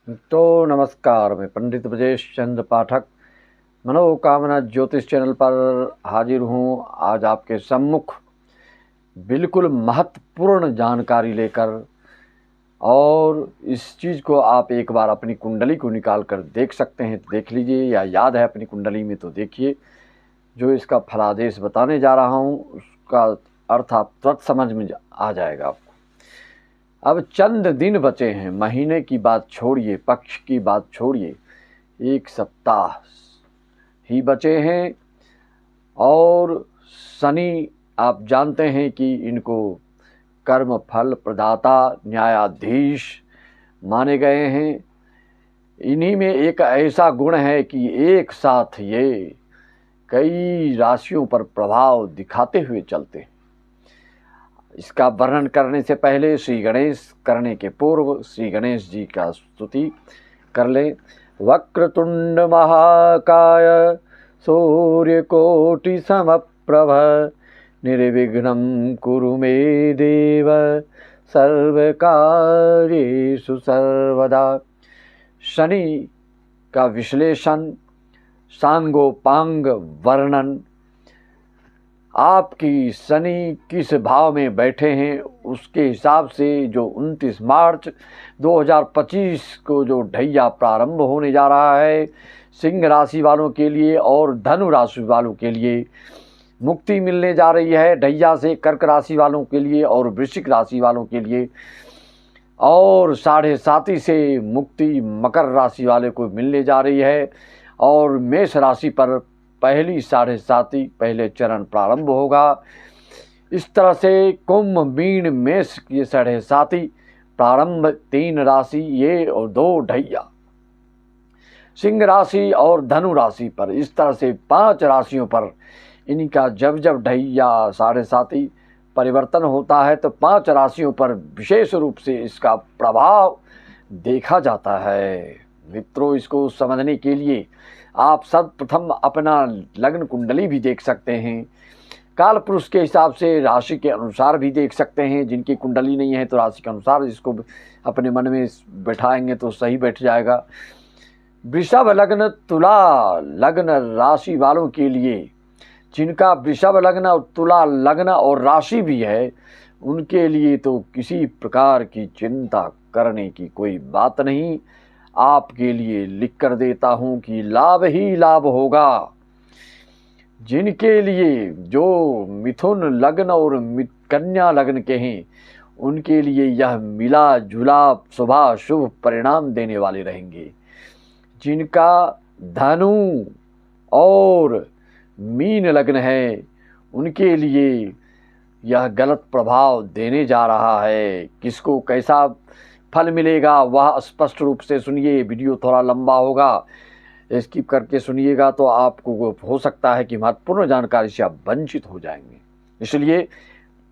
तो नमस्कार, मैं पंडित ब्रजेश चंद्र पाठक मनोकामना ज्योतिष चैनल पर हाजिर हूँ। आज आपके सम्मुख बिल्कुल महत्वपूर्ण जानकारी लेकर, और इस चीज़ को आप एक बार अपनी कुंडली को निकाल कर देख सकते हैं तो देख लीजिए, या याद है अपनी कुंडली में तो देखिए। जो इसका फलादेश बताने जा रहा हूँ उसका अर्थ आप तुरंत समझ में आ जाएगा आपको। अब चंद दिन बचे हैं, महीने की बात छोड़िए, पक्ष की बात छोड़िए, एक सप्ताह ही बचे हैं। और शनि आप जानते हैं कि इनको कर्म फल प्रदाता न्यायाधीश माने गए हैं। इन्हीं में एक ऐसा गुण है कि एक साथ ये कई राशियों पर प्रभाव दिखाते हुए चलते हैं। इसका वर्णन करने से पहले श्री गणेश करने के पूर्व श्री गणेश जी का स्तुति कर लें। वक्रतुंड महाकाय सूर्यकोटि समप्रभ निर्विघ्नं कुरु मे देव सर्वकार्येषु सर्वदा। शनि का विश्लेषण, सांगोपांग वर्णन, आपकी शनि किस भाव में बैठे हैं उसके हिसाब से जो 29 मार्च 2025 को जो ढैया प्रारंभ होने जा रहा है सिंह राशि वालों के लिए और धनु राशि वालों के लिए मुक्ति मिलने जा रही है ढैया से, कर्क राशि वालों के लिए और वृश्चिक राशि वालों के लिए, और 7.5 से मुक्ति मकर राशि वाले को मिलने जा रही है। और मेष राशि पर पहली 7.5 पहले चरण प्रारंभ होगा। इस तरह से कुंभ मीन मेष की 7.5 प्रारंभ 3 राशि ये और 2 ढैया सिंह राशि और धनु राशि पर, इस तरह से 5 राशियों पर इनका जब जब ढैया 7.5 परिवर्तन होता है तो 5 राशियों पर विशेष रूप से इसका प्रभाव देखा जाता है। मित्रों, इसको समझने के लिए आप सर्वप्रथम अपना लग्न कुंडली भी देख सकते हैं, काल पुरुष के हिसाब से राशि के अनुसार भी देख सकते हैं। जिनकी कुंडली नहीं है तो राशि के अनुसार इसको अपने मन में बैठाएंगे तो सही बैठ जाएगा। वृषभ लग्न तुला लग्न राशि वालों के लिए, जिनका वृषभ लग्न और तुला लग्न और राशि भी है, उनके लिए तो किसी प्रकार की चिंता करने की कोई बात नहीं। आपके लिए लिख कर देता हूं कि लाभ ही लाभ होगा। जिनके लिए जो मिथुन लग्न और कन्या लग्न के हैं उनके लिए यह मिला जुला शुभ शुभ परिणाम देने वाले रहेंगे। जिनका धनु और मीन लग्न है उनके लिए यह गलत प्रभाव देने जा रहा है। किसको कैसा फल मिलेगा वह स्पष्ट रूप से सुनिए, वीडियो थोड़ा लंबा होगा, स्किप करके सुनिएगा तो आपको हो सकता है कि महत्वपूर्ण जानकारी से आप वंचित हो जाएंगे। इसलिए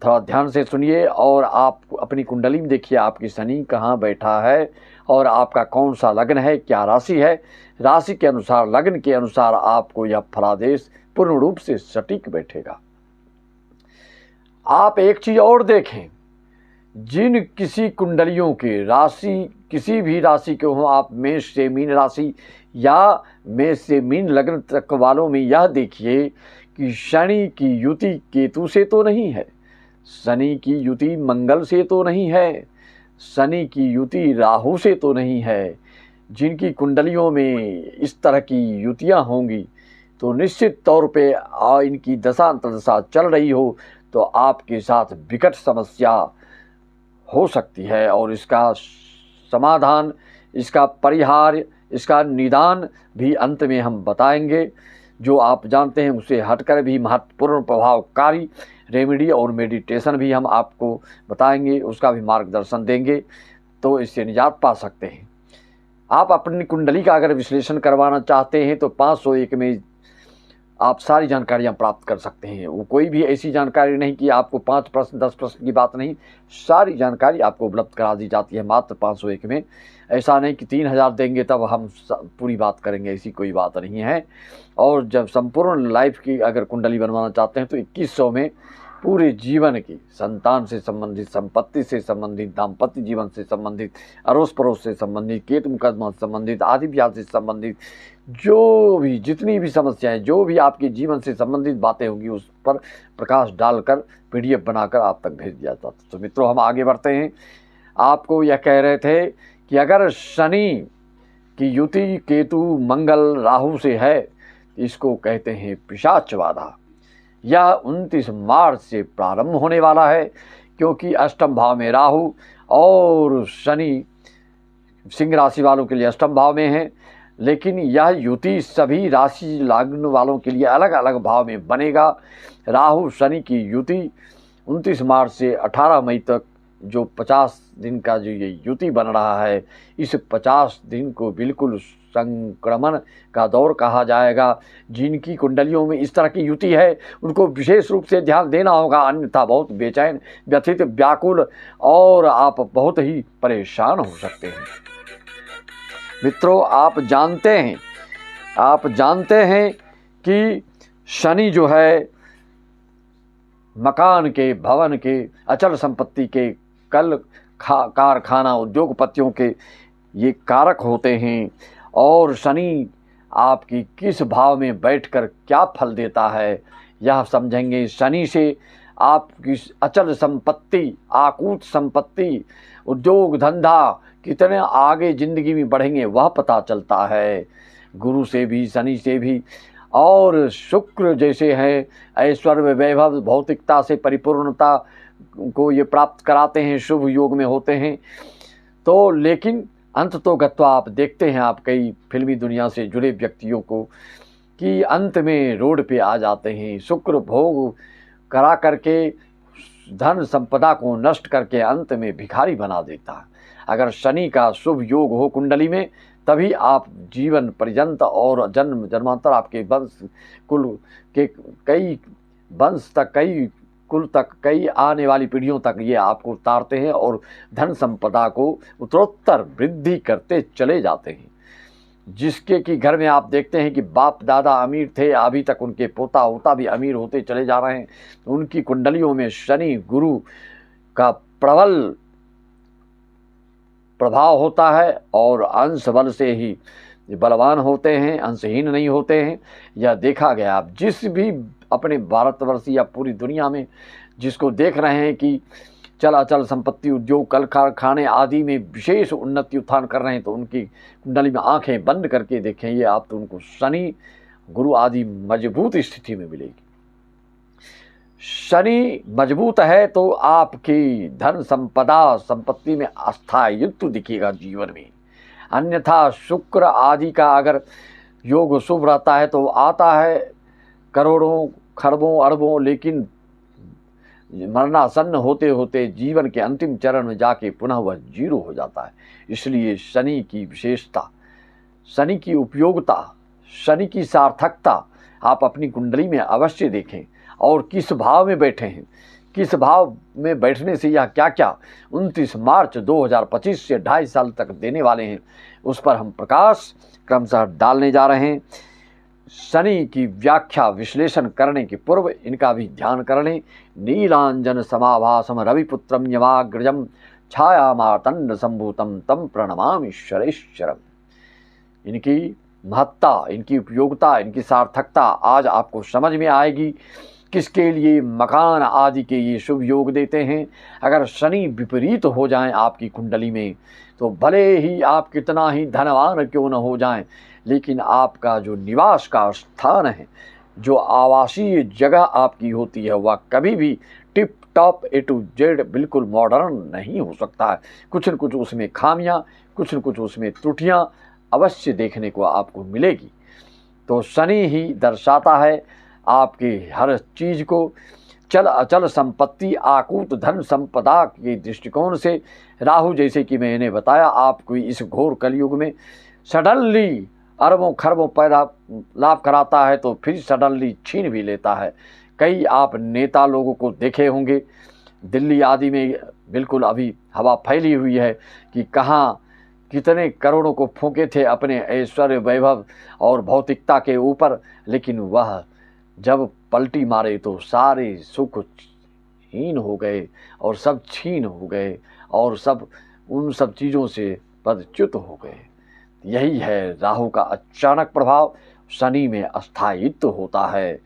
थोड़ा ध्यान से सुनिए और आप अपनी कुंडली में देखिए आपकी शनि कहाँ बैठा है और आपका कौन सा लग्न है, क्या राशि है। राशि के अनुसार, लग्न के अनुसार आपको यह फलादेश पूर्ण रूप से सटीक बैठेगा। आप एक चीज और देखें, जिन किसी कुंडलियों के राशि किसी भी राशि के हों, आप मेष से मीन राशि या मेष से मीन लग्न तक वालों में यह देखिए कि शनि की युति केतु से तो नहीं है, शनि की युति मंगल से तो नहीं है, शनि की युति राहु से तो नहीं है। जिनकी कुंडलियों में इस तरह की युतियां होंगी तो निश्चित तौर पे इनकी दशा अंतर्दशा चल रही हो तो आपके साथ विकट समस्या हो सकती है, और इसका समाधान, इसका परिहार, इसका निदान भी अंत में हम बताएंगे। जो आप जानते हैं उससे हटकर भी महत्वपूर्ण प्रभावकारी रेमेडी और मेडिटेशन भी हम आपको बताएंगे, उसका भी मार्गदर्शन देंगे, तो इससे निजात पा सकते हैं। आप अपनी कुंडली का अगर विश्लेषण करवाना चाहते हैं तो 501 में आप सारी जानकारियां प्राप्त कर सकते हैं। वो कोई भी ऐसी जानकारी नहीं कि आपको 5 प्रश्न 10 प्रश्न की बात नहीं, सारी जानकारी आपको उपलब्ध करा दी जाती है मात्र 501 में। ऐसा नहीं कि 3000 देंगे तब हम पूरी बात करेंगे, ऐसी कोई बात नहीं है। और जब संपूर्ण लाइफ की अगर कुंडली बनवाना चाहते हैं तो 2100 में पूरे जीवन की, संतान से संबंधित, संपत्ति से संबंधित, दाम्पत्य जीवन से संबंधित, अड़ोस पड़ोस से संबंधित, केतु मुकदमा से संबंधित, आदि ब्याह से संबंधित, जो भी जितनी भी समस्याएं, जो भी आपके जीवन से संबंधित बातें होंगी, उस पर प्रकाश डालकर PDF बनाकर आप तक भेज दिया जाता। तो मित्रों, हम आगे बढ़ते हैं। आपको यह कह रहे थे कि अगर शनि की युति केतु मंगल राहु से है, इसको कहते हैं पिशाच बाधा। यह 29 मार्च से प्रारंभ होने वाला है, क्योंकि अष्टम भाव में राहु और शनि सिंह राशि वालों के लिए अष्टम भाव में है, लेकिन यह युति सभी राशि लग्न वालों के लिए अलग अलग भाव में बनेगा। राहु शनि की युति 29 मार्च से 18 मई तक जो 50 दिन का जो ये युति बन रहा है, इस 50 दिन को बिल्कुल संक्रमण का दौर कहा जाएगा। जिनकी कुंडलियों में इस तरह की युति है, उनको विशेष रूप से ध्यान देना होगा, अन्यथा बहुत बेचैन, व्यथित, व्याकुल और आप बहुत ही परेशान हो सकते हैं। मित्रों, आप जानते हैं कि शनि जो है मकान के, भवन के, अचल संपत्ति के, कल कारखाना, उद्योगपतियों के ये कारक होते हैं। और शनि आपकी किस भाव में बैठकर क्या फल देता है, यह समझेंगे। शनि से आपकी अचल संपत्ति, आकूत संपत्ति, उद्योग धंधा कितने आगे ज़िंदगी में बढ़ेंगे, वह पता चलता है। गुरु से भी, शनि से भी। और शुक्र जैसे है ऐश्वर्य, वैभव, भौतिकता से परिपूर्णता को ये प्राप्त कराते हैं, शुभ योग में होते हैं। तो लेकिन अंत तो गत्वा आप देखते हैं, आप कई फिल्मी दुनिया से जुड़े व्यक्तियों को, कि अंत में रोड पे आ जाते हैं। शुक्र भोग करा करके धन संपदा को नष्ट करके अंत में भिखारी बना देता है। अगर शनि का शुभ योग हो कुंडली में, तभी आप जीवन पर्यंत और जन्म जन्मांतर आपके वंश कुल के कई वंश तक, कई कुल तक, कई आने वाली पीढ़ियों तक ये आपको उतारते हैं और धन संपदा को उत्तरोत्तर वृद्धि करते चले जाते हैं। जिसके कि घर में आप देखते हैं कि बाप दादा अमीर थे, अभी तक उनके पोता होता भी अमीर होते चले जा रहे हैं। उनकी कुंडलियों में शनि गुरु का प्रबल प्रभाव होता है और अंश बल से ही बलवान होते हैं, अंशहीन नहीं होते हैं। यह देखा गया। आप जिस भी अपने भारतवर्ष या पूरी दुनिया में जिसको देख रहे हैं कि चल अचल संपत्ति, उद्योग, कल कारखाने आदि में विशेष उन्नति उत्थान कर रहे हैं, तो उनकी कुंडली में आंखें बंद करके देखें, ये आप तो उनको शनि गुरु आदि मजबूत स्थिति में मिलेगी। शनि मजबूत है तो आपकी धन संपदा, संपत्ति में अस्थायित्व दिखेगा जीवन में। अन्यथा शुक्र आदि का अगर योग शुभ रहता है तो आता है करोड़ों, खरबों, अरबों, लेकिन मरणासन्न होते होते जीवन के अंतिम चरण में जाके पुनः वह जीरो हो जाता है। इसलिए शनि की विशेषता, शनि की उपयोगिता, शनि की सार्थकता आप अपनी कुंडली में अवश्य देखें। और किस भाव में बैठे हैं, किस भाव में बैठने से यह क्या क्या 29 मार्च 2025 से 2.5 साल तक देने वाले हैं, उस पर हम प्रकाश क्रमशः डालने जा रहे हैं। शनि की व्याख्या विश्लेषण करने के पूर्व इनका भी ध्यान कर लें। नीलांजन समाभासम रविपुत्रम यमाग्रजम छाया मार्तंड संभूतम तम प्रणमामि ईश्वरेश्वरम। इनकी महत्ता, इनकी उपयोगिता, इनकी सार्थकता आज आपको समझ में आएगी। किसके लिए मकान आदि के ये शुभ योग देते हैं। अगर शनि विपरीत हो जाएं आपकी कुंडली में, तो भले ही आप कितना ही धनवान क्यों न हो जाएं, लेकिन आपका जो निवास का स्थान है, जो आवासीय जगह आपकी होती है, वह कभी भी tip top A to Z बिल्कुल मॉडर्न नहीं हो सकता है। कुछ न कुछ उसमें खामियां, कुछ न कुछ उसमें त्रुटियां अवश्य देखने को आपको मिलेगी। तो शनि ही दर्शाता है आपकी हर चीज़ को। चल अचल संपत्ति, आकूत धन संपदा के दृष्टिकोण से राहु, जैसे कि मैंने बताया, आपको इस घोर कलयुग में सडनली अरबों खरबों पैदा लाभ कराता है, तो फिर सडनली छीन भी लेता है। कई आप नेता लोगों को देखे होंगे, दिल्ली आदि में बिल्कुल अभी हवा फैली हुई है कि कहाँ कितने करोड़ों को फूंके थे अपने ऐश्वर्य, वैभव और भौतिकता के ऊपर, लेकिन वह जब पलटी मारे तो सारे सुख हीन हो गए और सब छीन हो गए और सब उन सब चीज़ों से पदच्युत हो गए। यही है राहु का अचानक प्रभाव। शनि में अस्थायित्व होता है।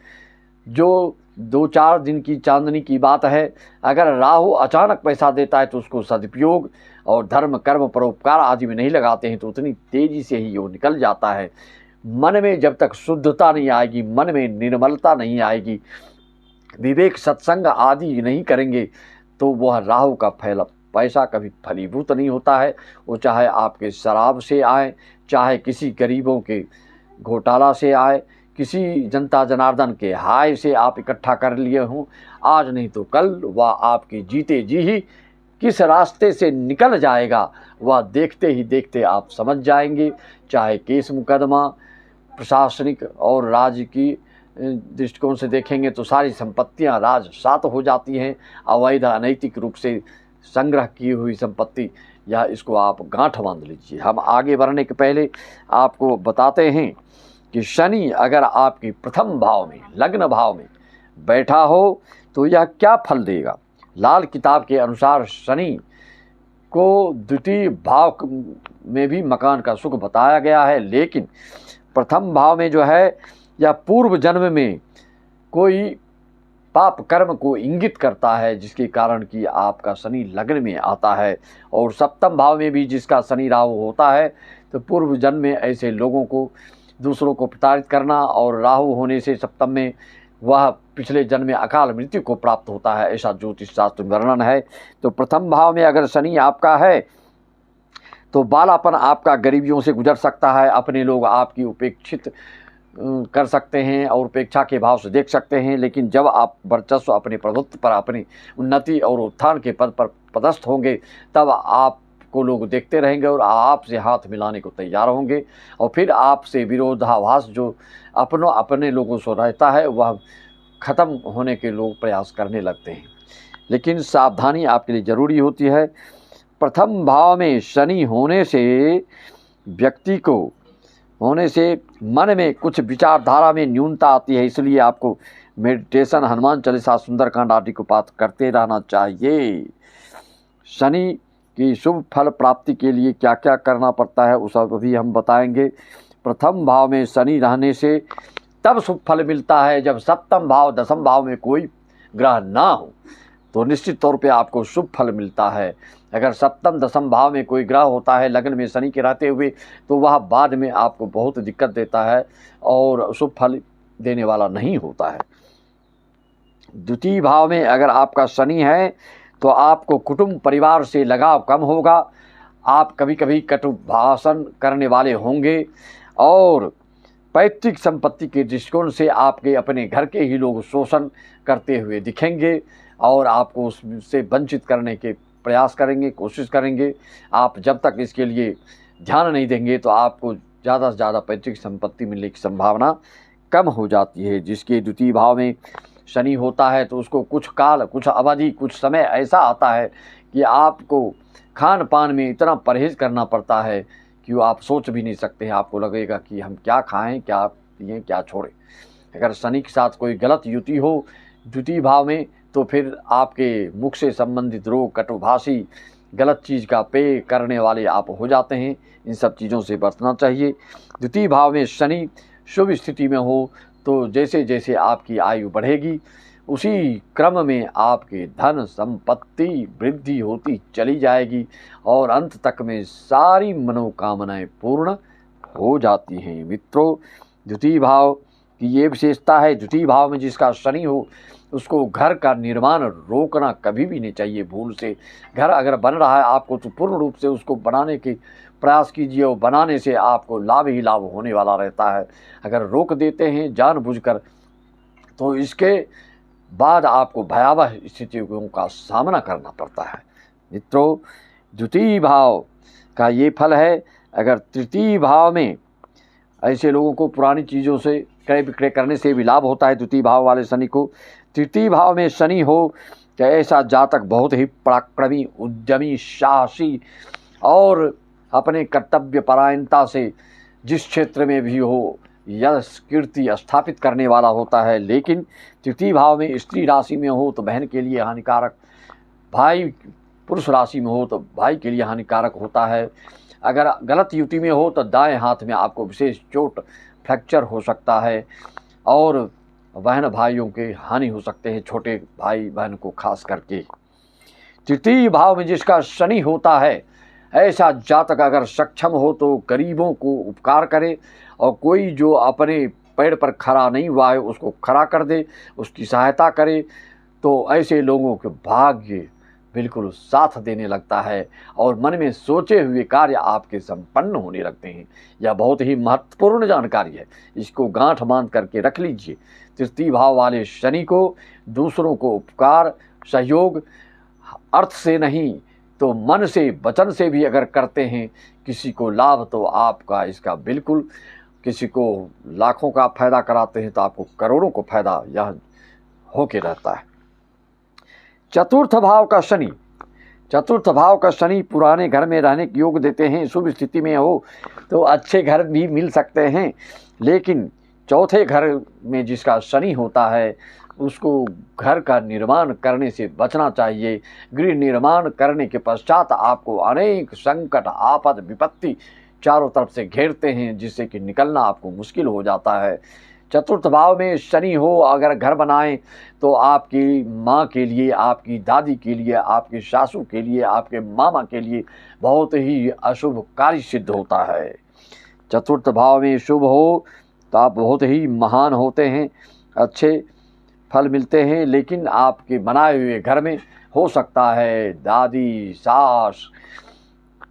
जो 2-4 दिन की चांदनी की बात है। अगर राहु अचानक पैसा देता है तो उसको सदुपयोग और धर्म कर्म परोपकार आदि में नहीं लगाते हैं तो उतनी तेजी से ही वो निकल जाता है। मन में जब तक शुद्धता नहीं आएगी, मन में निर्मलता नहीं आएगी, विवेक सत्संग आदि नहीं करेंगे तो वह राहु का पैसा कभी फलीभूत नहीं होता है। वो चाहे आपके शराब से आए, चाहे किसी गरीबों के घोटाला से आए, किसी जनता जनार्दन के हाय से आप इकट्ठा कर लिए हों, आज नहीं तो कल वह आपकी जीते जी ही किस रास्ते से निकल जाएगा वह देखते ही देखते आप समझ जाएंगे। चाहे केस मुकदमा, प्रशासनिक और राज्य की दृष्टिकोण से देखेंगे तो सारी संपत्तियां राजसात हो जाती हैं। अवैध अनैतिक रूप से संग्रह की हुई संपत्ति, या इसको आप गांठ बांध लीजिए। हम आगे बढ़ने के पहले आपको बताते हैं कि शनि अगर आपके प्रथम भाव में, लग्न भाव में बैठा हो तो यह क्या फल देगा। लाल किताब के अनुसार शनि को द्वितीय भाव में भी मकान का सुख बताया गया है, लेकिन प्रथम भाव में जो है या पूर्व जन्म में कोई पाप कर्म को इंगित करता है, जिसके कारण कि आपका शनि लग्न में आता है। और सप्तम भाव में भी जिसका शनि राहु होता है तो पूर्व जन्म में ऐसे लोगों को दूसरों को प्रताड़ित करना, और राहु होने से सप्तम में वह पिछले जन्म में अकाल मृत्यु को प्राप्त होता है, ऐसा ज्योतिष शास्त्र में वर्णन है। तो प्रथम भाव में अगर शनि आपका है तो बालापन आपका गरीबियों से गुजर सकता है। अपने लोग आपकी उपेक्षित कर सकते हैं और उपेक्षा के भाव से देख सकते हैं, लेकिन जब आप वर्चस्व अपने प्रभुत्व पर, अपनी उन्नति और उत्थान के पद पर पदस्थ होंगे तब आपको लोग देखते रहेंगे और आपसे हाथ मिलाने को तैयार होंगे। और फिर आपसे विरोधाभास जो अपने लोगों से रहता है वह ख़त्म होने के लोग प्रयास करने लगते हैं। लेकिन सावधानी आपके लिए ज़रूरी होती है। प्रथम भाव में शनि होने से व्यक्ति को मन में कुछ विचारधारा में न्यूनता आती है, इसलिए आपको मेडिटेशन, हनुमान चालीसा, सुंदरकांड आदि को पाठ करते रहना चाहिए। शनि की शुभ फल प्राप्ति के लिए क्या क्या करना पड़ता है उस अभी हम बताएंगे। प्रथम भाव में शनि रहने से तब शुभ फल मिलता है जब सप्तम भाव, दसम भाव में कोई ग्रह ना हो तो निश्चित तौर पे आपको शुभ फल मिलता है। अगर सप्तम दसम भाव में कोई ग्रह होता है लग्न में शनि के रहते हुए तो वह बाद में आपको बहुत दिक्कत देता है और शुभ फल देने वाला नहीं होता है। द्वितीय भाव में अगर आपका शनि है तो आपको कुटुंब परिवार से लगाव कम होगा। आप कभी कभी कटु भाषण करने वाले होंगे और पैतृक संपत्ति के दृष्टिकोण से आपके अपने घर के ही लोग शोषण करते हुए दिखेंगे और आपको उससे वंचित करने के प्रयास करेंगे, कोशिश करेंगे। आप जब तक इसके लिए ध्यान नहीं देंगे तो आपको ज़्यादा से ज़्यादा पैतृक संपत्ति मिलने की संभावना कम हो जाती है। जिसके द्वितीय भाव में शनि होता है तो उसको कुछ काल, कुछ अवधि, कुछ समय ऐसा आता है कि आपको खान पान में इतना परहेज़ करना पड़ता है कि वो आप सोच भी नहीं सकते हैं। आपको लगेगा कि हम क्या खाएं, क्या पिएं, क्या छोड़ें। अगर शनि के साथ कोई गलत युति हो द्वितीय भाव में तो फिर आपके मुख से संबंधित रोग, कटुभाषी, गलत चीज़ का पेय करने वाले आप हो जाते हैं। इन सब चीज़ों से बचना चाहिए। द्वितीय भाव में शनि शुभ स्थिति में हो तो जैसे जैसे आपकी आयु बढ़ेगी उसी क्रम में आपके धन संपत्ति वृद्धि होती चली जाएगी और अंत तक में सारी मनोकामनाएं पूर्ण हो जाती हैं। मित्रों, द्वितीय भाव की ये विशेषता है, द्वितीय भाव में जिसका शनि हो उसको घर का निर्माण रोकना कभी भी नहीं चाहिए। भूल से घर अगर बन रहा है आपको तो पूर्ण रूप से उसको बनाने के प्रयास कीजिए और बनाने से आपको लाभ ही लाभ होने वाला रहता है। अगर रोक देते हैं जानबूझकर तो इसके बाद आपको भयावह स्थितियों का सामना करना पड़ता है। मित्रों, द्वितीय भाव का ये फल है। अगर तृतीय भाव में ऐसे लोगों को पुरानी चीज़ों से क्रय विक्रय करने से भी लाभ होता है। द्वितीय भाव वाले शनि को तृतीय भाव में शनि हो तो ऐसा जातक बहुत ही पराक्रमी, उद्यमी, साहसी और अपने कर्तव्य परायणता से जिस क्षेत्र में भी हो यश कीर्ति स्थापित करने वाला होता है। लेकिन तृतीय भाव में स्त्री राशि में हो तो बहन के लिए हानिकारक, भाई पुरुष राशि में हो तो भाई के लिए हानिकारक होता है। अगर गलत युति में हो तो दाएं हाथ में आपको विशेष चोट फ्रैक्चर हो सकता है और बहन भाइयों के हानि हो सकते हैं, छोटे भाई बहन को खास करके। तृतीय भाव में जिसका शनि होता है, ऐसा जातक अगर सक्षम हो तो गरीबों को उपकार करे और कोई जो अपने पैर पर खड़ा नहीं हुआ है उसको खड़ा कर दे, उसकी सहायता करे, तो ऐसे लोगों के भाग्य बिल्कुल साथ देने लगता है और मन में सोचे हुए कार्य आपके संपन्न होने लगते हैं। यह बहुत ही महत्वपूर्ण जानकारी है, इसको गांठ बांध करके रख लीजिए। तृतीय भाव वाले शनि को दूसरों को उपकार सहयोग अर्थ से नहीं तो मन से वचन से भी अगर करते हैं किसी को लाभ, तो आपका इसका बिल्कुल, किसी को लाखों का फायदा कराते हैं तो आपको करोड़ों को फायदा यह होके रहता है। चतुर्थ भाव का शनि, चतुर्थ भाव का शनि पुराने घर में रहने के योग देते हैं। शुभ स्थिति में हो तो अच्छे घर भी मिल सकते हैं, लेकिन चौथे घर में जिसका शनि होता है उसको घर का निर्माण करने से बचना चाहिए। गृह निर्माण करने के पश्चात आपको अनेक संकट आपद विपत्ति चारों तरफ से घेरते हैं, जिससे कि निकलना आपको मुश्किल हो जाता है। चतुर्थ भाव में शनि हो अगर घर बनाएं तो आपकी माँ के लिए, आपकी दादी के लिए, आपके सासू के लिए, आपके मामा के लिए बहुत ही अशुभ कार्य सिद्ध होता है। चतुर्थ भाव में शुभ हो तो आप बहुत ही महान होते हैं, अच्छे फल मिलते हैं, लेकिन आपके बनाए हुए घर में हो सकता है दादी, सास,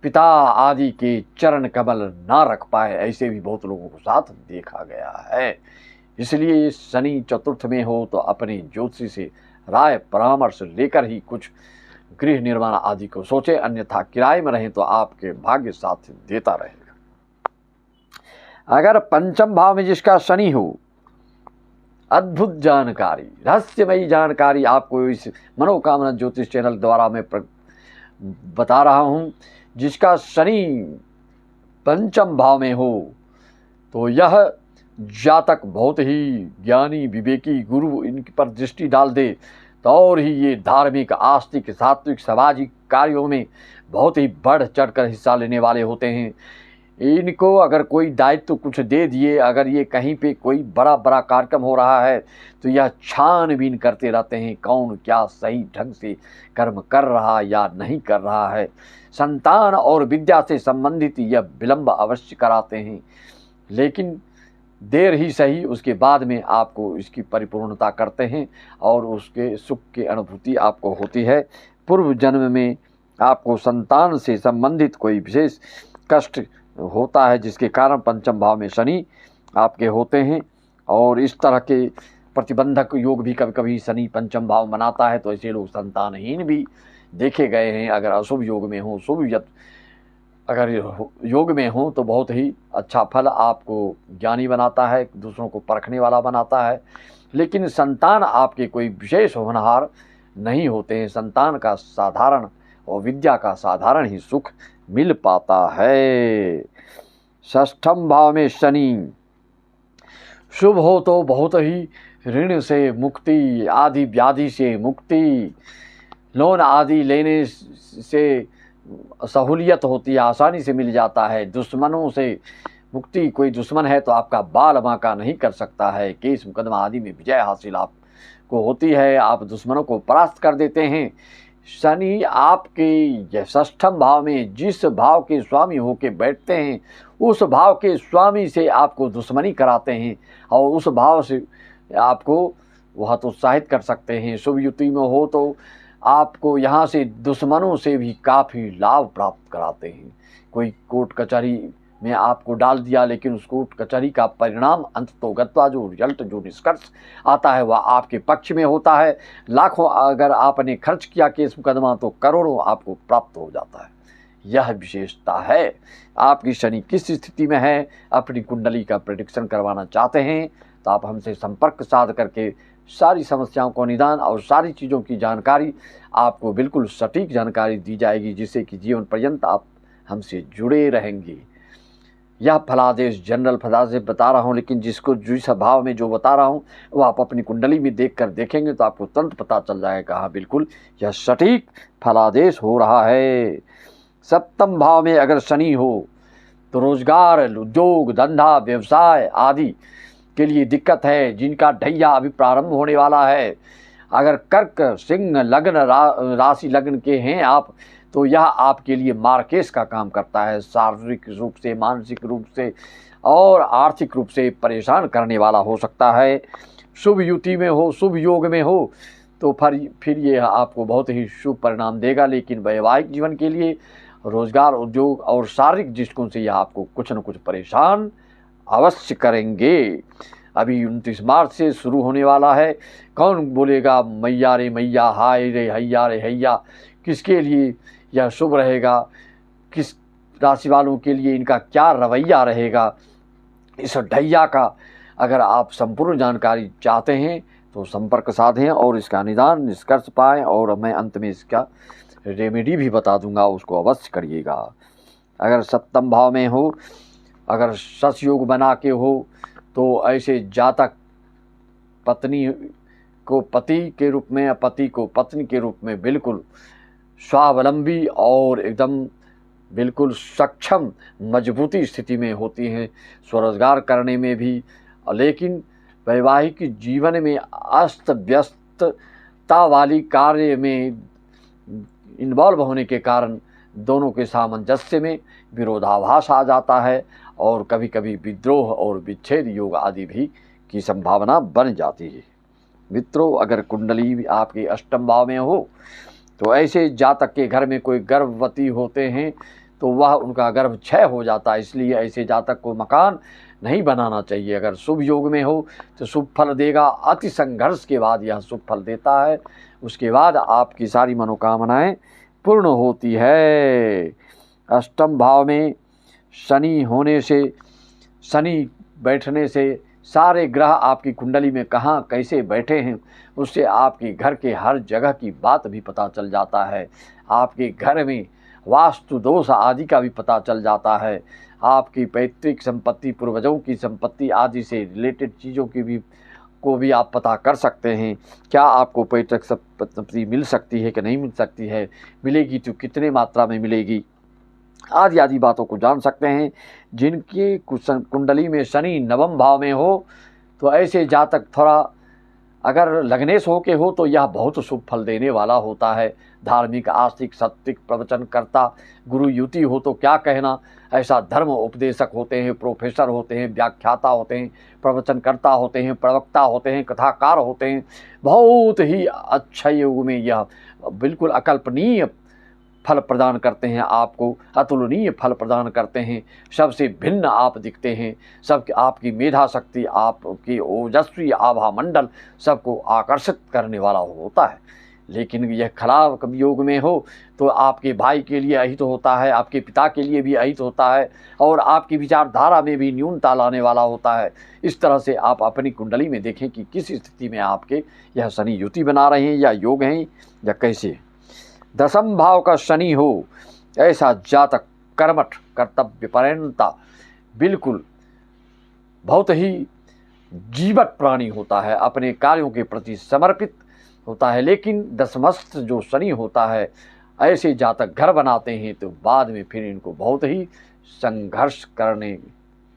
पिता आदि के चरण कमल ना रख पाए, ऐसे भी बहुत लोगों को साथ देखा गया है। इसलिए शनि चतुर्थ में हो तो अपने ज्योतिषी से राय परामर्श लेकर ही कुछ गृह निर्माण आदि को सोचे, अन्यथा किराए में रहें तो आपके भाग्य साथ देता रहेगा। अगर पंचम भाव में जिसका शनि हो, अद्भुत जानकारी, रहस्यमयी जानकारी आपको इस मनोकामना ज्योतिष चैनल द्वारा मैं बता रहा हूँ। जिसका शनि पंचम भाव में हो तो यह जातक बहुत ही ज्ञानी विवेकी, गुरु इनके पर दृष्टि डाल दे तो और ही ये धार्मिक, आस्तिक, सात्विक, सामाजिक कार्यों में बहुत ही बढ़ चढ़कर हिस्सा लेने वाले होते हैं। इनको अगर कोई दायित्व कुछ दे दिए, अगर ये कहीं पे कोई बड़ा कार्यक्रम हो रहा है तो यह छानबीन करते रहते हैं कौन क्या सही ढंग से कर्म कर रहा या नहीं कर रहा है। संतान और विद्या से संबंधित यह विलंब अवश्य कराते हैं, लेकिन देर ही सही उसके बाद में आपको इसकी परिपूर्णता करते हैं और उसके सुख की अनुभूति आपको होती है। पूर्व जन्म में आपको संतान से संबंधित कोई विशेष कष्ट होता है, जिसके कारण पंचम भाव में शनि आपके होते हैं और इस तरह के प्रतिबंधक योग भी कभी कभी शनि पंचम भाव बनाता है, तो ऐसे लोग संतानहीन भी देखे गए हैं। अगर अशुभ योग में हो, शुभ अगर योग में हो तो बहुत ही अच्छा फल आपको ज्ञानी बनाता है, दूसरों को परखने वाला बनाता है, लेकिन संतान आपके कोई विशेष होनहार नहीं होते हैं। संतान का साधारण और विद्या का साधारण ही सुख मिल पाता है। षष्ठम भाव में शनि शुभ हो तो बहुत ही ऋण से मुक्ति, आदि व्याधि से मुक्ति, लोन आदि लेने से सहूलियत होती है, आसानी से मिल जाता है। दुश्मनों से मुक्ति, कोई दुश्मन है तो आपका बाल बांका नहीं कर सकता है। केस मुकदमा आदि में विजय हासिल आपको होती है, आप दुश्मनों को परास्त कर देते हैं। शनि आपके षष्ठम भाव में जिस भाव के स्वामी होके बैठते हैं उस भाव के स्वामी से आपको दुश्मनी कराते हैं और उस भाव से आपको वह तो उत्साहित कर सकते हैं। शुभ युति में हो तो आपको यहाँ से दुश्मनों से भी काफ़ी लाभ प्राप्त कराते हैं। कोई कोर्ट कचहरी में आपको डाल दिया, लेकिन उस कोर्ट कचहरी का परिणाम अंततोगत्वा जो रिजल्ट, जो निष्कर्ष आता है वह आपके पक्ष में होता है। लाखों अगर आपने खर्च किया केस मुकदमा तो करोड़ों आपको प्राप्त हो जाता है। यह विशेषता है। आपकी शनि किस स्थिति में है, अपनी कुंडली का प्रेडिक्शन करवाना चाहते हैं तो आप हमसे संपर्क साध करके सारी समस्याओं को निदान और सारी चीज़ों की जानकारी आपको बिल्कुल सटीक जानकारी दी जाएगी, जिससे कि जीवन पर्यंत आप हमसे जुड़े रहेंगे। यह फलादेश जनरल फलादेश बता रहा हूँ, लेकिन जिसको जिस भाव में जो बता रहा हूँ वो आप अपनी कुंडली में देखकर देखेंगे तो आपको तुरंत पता चल जाएगा, हाँ बिल्कुल यह सटीक फलादेश हो रहा है। सप्तम भाव में अगर शनि हो तो रोजगार, उद्योग, धंधा, व्यवसाय आदि के लिए दिक्कत है, जिनका ढैया अभी प्रारंभ होने वाला है। अगर कर्क, सिंह लग्न, राशि लग्न के हैं आप, तो यह आपके लिए मार्केश का काम करता है। शारीरिक रूप से, मानसिक रूप से और आर्थिक रूप से परेशान करने वाला हो सकता है। शुभ युति में हो, शुभ योग में हो तो फिर ये आपको बहुत ही शुभ परिणाम देगा, लेकिन वैवाहिक जीवन के लिए, रोजगार, उद्योग और शारीरिक दृष्टिकोण से यह आपको कुछ न कुछ परेशान अवश्य करेंगे। अभी 29 मार्च से शुरू होने वाला है। कौन बोलेगा मैया रे मैया, हाय रे हैया रे हैया, किसके लिए यह शुभ रहेगा, किस राशि वालों के लिए इनका क्या रवैया रहेगा, इस ढैया का अगर आप संपूर्ण जानकारी चाहते हैं तो संपर्क साधें और इसका निदान निष्कर्ष पाएँ, और मैं अंत में इसका रेमेडी भी बता दूंगा, उसको अवश्य करिएगा। अगर सप्तम भाव में हो, अगर सस योग बना के हो तो ऐसे जातक पत्नी को पति के रूप में, पति को पत्नी के रूप में बिल्कुल स्वावलंबी और एकदम बिल्कुल सक्षम मजबूती स्थिति में होती हैं, स्वरोजगार करने में भी, लेकिन वैवाहिक जीवन में अस्त व्यस्तता वाली कार्य में इन्वॉल्व होने के कारण दोनों के सामंजस्य में विरोधाभास आ जाता है और कभी कभी विद्रोह और विच्छेद योग आदि भी की संभावना बन जाती है। मित्रों, अगर कुंडली आपके अष्टम भाव में हो तो ऐसे जातक के घर में कोई गर्भवती होते हैं तो वह उनका गर्भ क्षय हो जाता है, इसलिए ऐसे जातक को मकान नहीं बनाना चाहिए। अगर शुभ योग में हो तो शुभ फल देगा, अति संघर्ष के बाद यह शुभ फल देता है, उसके बाद आपकी सारी मनोकामनाएं पूर्ण होती है। अष्टम भाव में शनि होने से, शनि बैठने से सारे ग्रह आपकी कुंडली में कहाँ कैसे बैठे हैं उससे आपके घर के हर जगह की बात भी पता चल जाता है। आपके घर में वास्तु दोष आदि का भी पता चल जाता है। आपकी पैतृक संपत्ति, पूर्वजों की संपत्ति आदि से रिलेटेड चीज़ों की भी आप पता कर सकते हैं। क्या आपको पैतृक संपत्ति मिल सकती है कि नहीं मिल सकती है, मिलेगी तो कितने मात्रा में मिलेगी, आदि आदि बातों को जान सकते हैं। जिनकी कुंडली में शनि नवम भाव में हो तो ऐसे जातक थोड़ा अगर लग्नेश हो के हो तो यह बहुत शुभ फल देने वाला होता है। धार्मिक, आस्तिक, सत्विक, प्रवचनकर्ता, गुरु युति हो तो क्या कहना, ऐसा धर्म उपदेशक होते हैं, प्रोफेसर होते हैं, व्याख्याता होते हैं, प्रवचनकर्ता होते हैं, प्रवक्ता होते हैं, कथाकार होते हैं। बहुत ही अच्छा युग में यह बिल्कुल अकल्पनीय फल प्रदान करते हैं, आपको अतुलनीय फल प्रदान करते हैं। सबसे भिन्न आप दिखते हैं, सब आपकी मेधा शक्ति, आपकी ओजस्वी आभा मंडल सबको आकर्षित करने वाला होता है। लेकिन यह खराब योग में हो तो आपके भाई के लिए अहित होता है, आपके पिता के लिए भी अहित होता है और आपकी विचारधारा में भी न्यूनता लाने वाला होता है। इस तरह से आप अपनी कुंडली में देखें कि किस स्थिति में आपके यह शनि युति बना रहे हैं या योग हैं या कैसे। दसम भाव का शनि हो ऐसा जातक कर्मठ, कर्तव्यपरायणता, बिल्कुल बहुत ही जीवट प्राणी होता है, अपने कार्यों के प्रति समर्पित होता है। लेकिन दसमस्त जो शनि होता है, ऐसे जातक घर बनाते हैं तो बाद में फिर इनको बहुत ही संघर्ष करने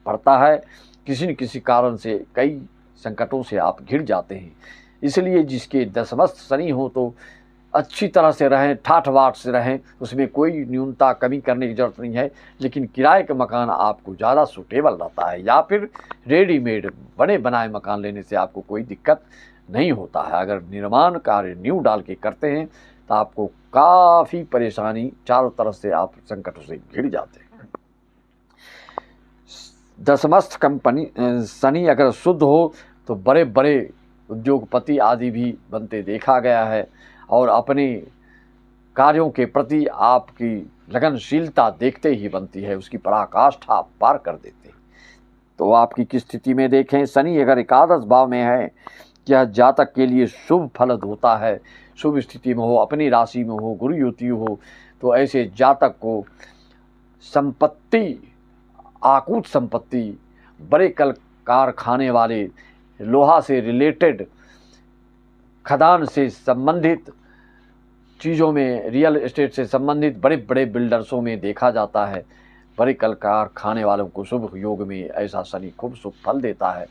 पड़ता है। किसी न किसी कारण से कई संकटों से आप घिर जाते हैं। इसलिए जिसके दसमस्त शनि हो तो अच्छी तरह से रहें, ठाठ बाट से रहें, उसमें कोई न्यूनता कमी करने की ज़रूरत नहीं है। लेकिन किराए का मकान आपको ज़्यादा सूटेबल रहता है, या फिर रेडीमेड बने बनाए मकान लेने से आपको कोई दिक्कत नहीं होता है। अगर निर्माण कार्य न्यू डाल के करते हैं तो आपको काफ़ी परेशानी, चारों तरफ से आप संकटों से घिर जाते हैं। दसमस्त कंपनी शनि अगर शुद्ध हो तो बड़े बड़े उद्योगपति आदि भी बनते देखा गया है और अपने कार्यों के प्रति आपकी लगनशीलता देखते ही बनती है, उसकी पराकाष्ठा आप पार कर देते हैं। तो आपकी किस स्थिति में देखें, शनि अगर एकादश भाव में है, यह जातक के लिए शुभ फलद होता है। शुभ स्थिति में हो, अपनी राशि में हो, गुरु युति हो तो ऐसे जातक को संपत्ति आकूत संपत्ति, बड़े कल कारखाने वाले, लोहा से रिलेटेड, खदान से संबंधित चीज़ों में, रियल एस्टेट से संबंधित बड़े बड़े बिल्डर्सों में देखा जाता है। बड़े कल कारखाने वालों को शुभ योग में ऐसा शनि खूब शुभ फल देता है।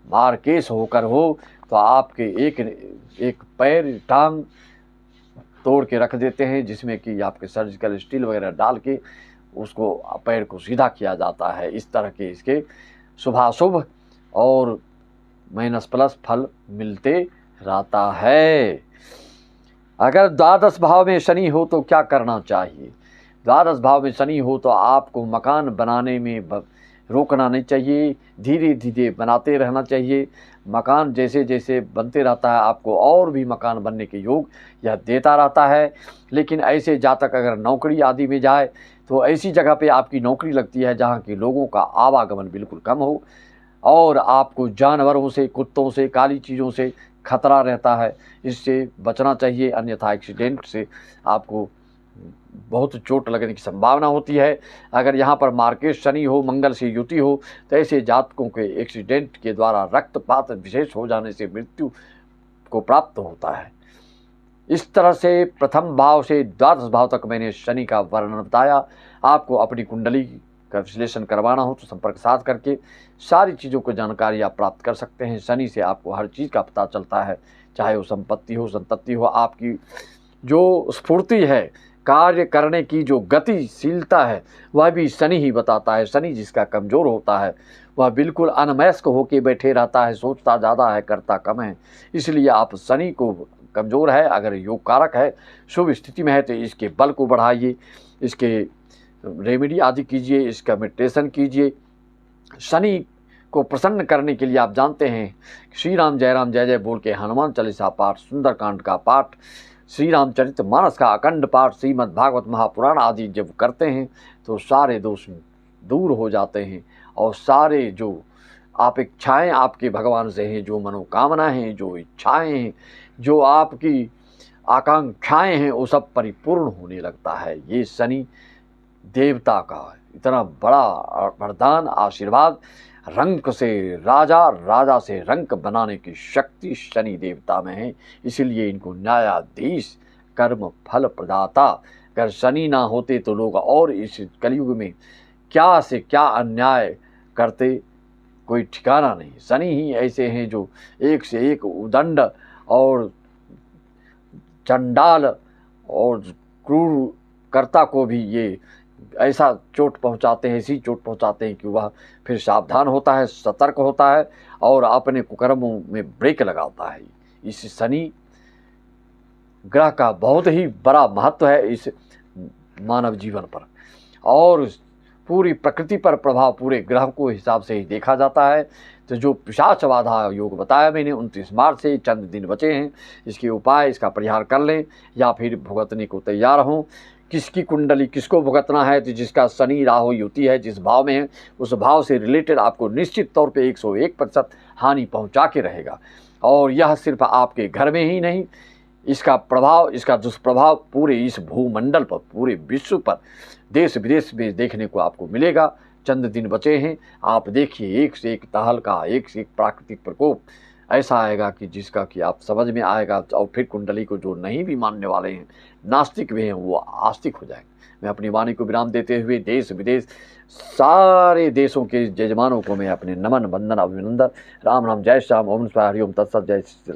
मारकेस होकर हो तो आपके एक पैर टांग तोड़ के रख देते हैं, जिसमें कि आपके सर्जिकल स्टील वगैरह डाल के उसको पैर को सीधा किया जाता है। इस तरह के इसके शुभाशुभ और माइनस प्लस फल मिलते रहता है। अगर द्वादश भाव में शनि हो तो क्या करना चाहिए? द्वादश भाव में शनि हो तो आपको मकान बनाने में रोकना नहीं चाहिए, धीरे धीरे बनाते रहना चाहिए। मकान जैसे जैसे बनते रहता है आपको और भी मकान बनने के योग यह देता रहता है। लेकिन ऐसे जातक अगर नौकरी आदि में जाए तो ऐसी जगह पे आपकी नौकरी लगती है जहाँ के लोगों का आवागमन बिल्कुल कम हो और आपको जानवरों से, कुत्तों से, काली चीज़ों से खतरा रहता है। इससे बचना चाहिए, अन्यथा एक्सीडेंट से आपको बहुत चोट लगने की संभावना होती है। अगर यहाँ पर मार्केट शनि हो, मंगल से युति हो तो ऐसे जातकों के एक्सीडेंट के द्वारा रक्तपात विशेष हो जाने से मृत्यु को प्राप्त होता है। इस तरह से प्रथम भाव से द्वादश भाव तक मैंने शनि का वर्णन बताया। आपको अपनी कुंडली का विश्लेषण करवाना हो तो संपर्क साध करके सारी चीज़ों को जानकारी आप प्राप्त कर सकते हैं। शनि से आपको हर चीज़ का पता चलता है, चाहे वो संपत्ति हो, संतति हो, आपकी जो स्फूर्ति है, कार्य करने की जो गतिशीलता है, वह भी शनि ही बताता है। शनि जिसका कमज़ोर होता है वह बिल्कुल अनमयस्क होकर बैठे रहता है, सोचता ज़्यादा है, करता कम है। इसलिए आप शनि को कमज़ोर है, अगर योग कारक है, शुभ स्थिति में है तो इसके बल को बढ़ाइए, इसके रेमेडी आदि कीजिए, इसका मेडिटेशन कीजिए। शनि को प्रसन्न करने के लिए आप जानते हैं श्री राम जय राम जय जय बोल के हनुमान चालीसा पाठ, सुंदरकांड का पाठ, श्री रामचरित मानस का अखंड पाठ, श्रीमद् भागवत महापुराण आदि जब करते हैं तो सारे दोष दूर हो जाते हैं और सारे जो अपेक्षाएं आपके भगवान से हैं, जो मनोकामनाएं हैं, जो इच्छाएं हैं, जो आपकी आकांक्षाएं हैं, वो सब परिपूर्ण होने लगता है। ये शनि देवता का इतना बड़ा वरदान, आशीर्वाद, रंक से राजा, राजा से रंक बनाने की शक्ति शनि देवता में है। इसीलिए इनको न्यायाधीश, कर्म फल प्रदाता, अगर शनि ना होते तो लोग और इस कलयुग में क्या से क्या अन्याय करते, कोई ठिकाना नहीं। शनि ही ऐसे हैं जो एक से एक उदंड और चंडाल और क्रूर कर्ता को भी ये ऐसा चोट पहुंचाते हैं, ऐसी चोट पहुंचाते हैं कि वह फिर सावधान होता है, सतर्क होता है और अपने कुकर्मों में ब्रेक लगाता है। इस शनि ग्रह का बहुत ही बड़ा महत्व है इस मानव जीवन पर और पूरी प्रकृति पर प्रभाव पूरे ग्रह को हिसाब से ही देखा जाता है। तो जो पिशाच बाधा योग बताया मैंने 29 मार्च से चंद दिन बचे हैं, इसके उपाय, इसका परिहार कर लें या फिर भुगतने को तैयार हों। किसकी कुंडली किसको भुगतना है, तो जिसका शनि राहु युति है, जिस भाव में है उस भाव से रिलेटेड आपको निश्चित तौर पे 101% हानि पहुंचा के रहेगा। और यह सिर्फ आपके घर में ही नहीं, इसका प्रभाव, इसका दुष्प्रभाव पूरे इस भूमंडल पर, पूरे विश्व पर, देश विदेश में देखने को आपको मिलेगा। चंद दिन बचे हैं, आप देखिए एक से एक तहलका, एक से एक प्राकृतिक प्रकोप ऐसा आएगा कि जिसका कि आप समझ में आएगा। और फिर कुंडली को जो नहीं भी मानने वाले हैं, नास्तिक भी हैं, वो आस्तिक हो जाएंगे। मैं अपनी वाणी को विराम देते हुए देश विदेश सारे देशों के जजमानों को मैं अपने नमन, वंदन, अभिनंदन, राम राम, जय श्याम, ओम स्वाहा, हरि ओम तत्सत, जय श्री